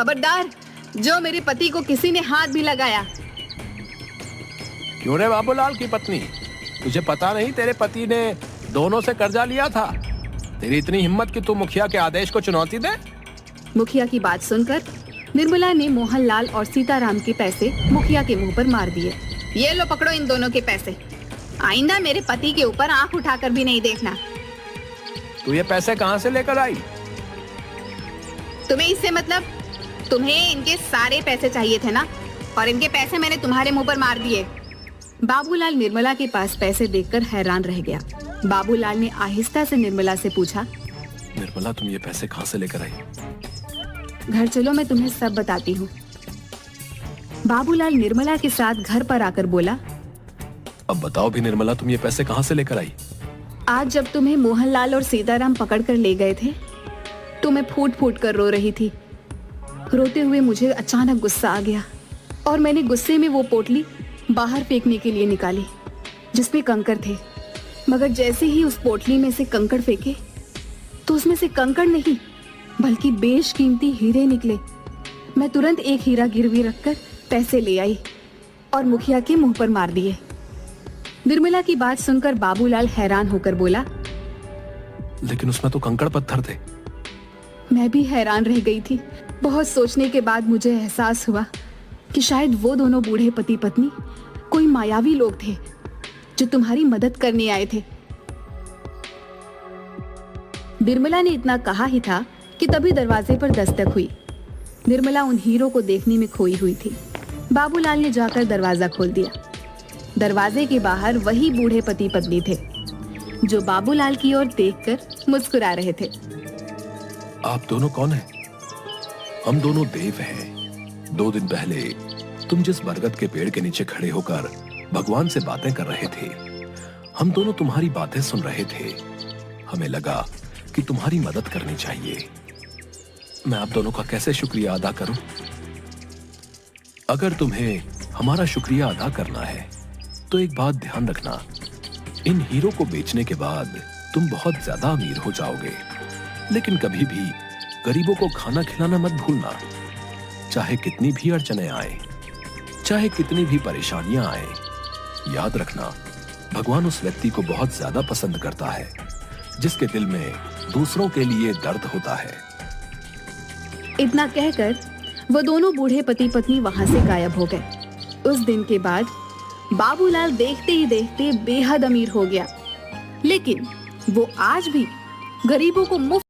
खबरदार, जो मेरे पति को किसी ने हाथ भी लगाया। क्यों रे बाबूलाल की पत्नी, तुझे पता नहीं तेरे पति ने दोनों से कर्जा लिया था? तेरी इतनी हिम्मत कि तू मुखिया के आदेश को चुनौती दे? मुखिया की बात सुनकर निर्मला ने मोहनलाल और सीताराम के पैसे मुखिया के मुंह पर मार दिए। ये लो, पकड़ो इन दोनों के पैसे। आइंदा मेरे पति के ऊपर आंख उठाकर भी नहीं देखना। तू ये पैसे कहाँ से लेकर आई? तुम्हें इससे मतलब? तुम्हें इनके सारे पैसे चाहिए थे ना, और इनके पैसे मैंने तुम्हारे मुंह पर मार दिए। बाबूलाल निर्मला के पास पैसे देखकर हैरान रह गया। बाबूलाल ने आहिस्ता से निर्मला से पूछा, निर्मला, तुम ये पैसे कहाँ से लेकर आई? घर चलो, मैं तुम्हें सब बताती हूँ। बाबूलाल निर्मला के साथ घर पर आकर बोला, अब बताओ भी निर्मला, तुम ये पैसे कहाँ से लेकर आई? आज जब तुम्हें मोहनलाल और सीताराम पकड़ कर ले गए थे तो मैं फूट फूट कर रो रही थी। रोते हुए मुझे अचानक गुस्सा आ गया और मैंने गुस्से में वो पोटली बाहर फेंकने के लिए निकाली जिसमें कंकड़ थे। मगर जैसे ही उस पोटली में से कंकड़ फेंके तो उसमें से कंकड़ नहीं बल्कि बेशकीमती हीरे निकले। मैं तुरंत एक हीरा गिरवी रखकर पैसे ले आई और मुखिया के मुंह पर मार दिए। निर्मला की बात सुनकर बाबूलाल हैरान होकर बोला, लेकिन उसमें तो कंकड़ पत्थर थे। मैं भी हैरान रह गई थी। बहुत सोचने के बाद मुझे एहसास हुआ कि शायद वो दोनों बूढ़े पति पत्नी कोई मायावी लोग थे जो तुम्हारी मदद करने आए थे। निर्मला ने इतना कहा ही था कि तभी दरवाजे पर दस्तक हुई। निर्मला उन हीरों को देखने में खोई हुई थी। बाबूलाल ने जाकर दरवाजा खोल दिया। दरवाजे के बाहर वही बूढ़े पति पत्नी थे जो बाबूलाल की ओर देखकर मुस्कुरा रहे थे। आप दोनों कौन हैं? हम दोनों देव हैं। 2 दिन पहले तुम जिस बरगद के पेड़ के नीचे खड़े होकर भगवान से बातें कर रहे थे, हम दोनों तुम्हारी बातें सुन रहे थे। हमें लगा कि तुम्हारी मदद करनी चाहिए। मैं आप दोनों का कैसे शुक्रिया अदा करूं? अगर तुम्हें हमारा शुक्रिया अदा करना है तो एक बात ध्यान रखना, इन हीरो को बेचने के बाद तुम बहुत ज्यादा अमीर हो जाओगे। लेकिन कभी भी गरीबों को खाना खिलाना मत भूलना। चाहे कितनी भी अड़चने आए, चाहे कितनी भी परेशानियां आए, याद रखना, भगवान उस व्यक्ति को बहुत ज्यादा पसंद करता है जिसके दिल में दूसरों के लिए दर्द होता है। इतना कहकर वो दोनों बूढ़े पति पत्नी वहां से गायब हो गए। उस दिन के बाद बाबूलाल देखते ही देखते बेहद अमीर हो गया। लेकिन वो आज भी गरीबों को मुफ्त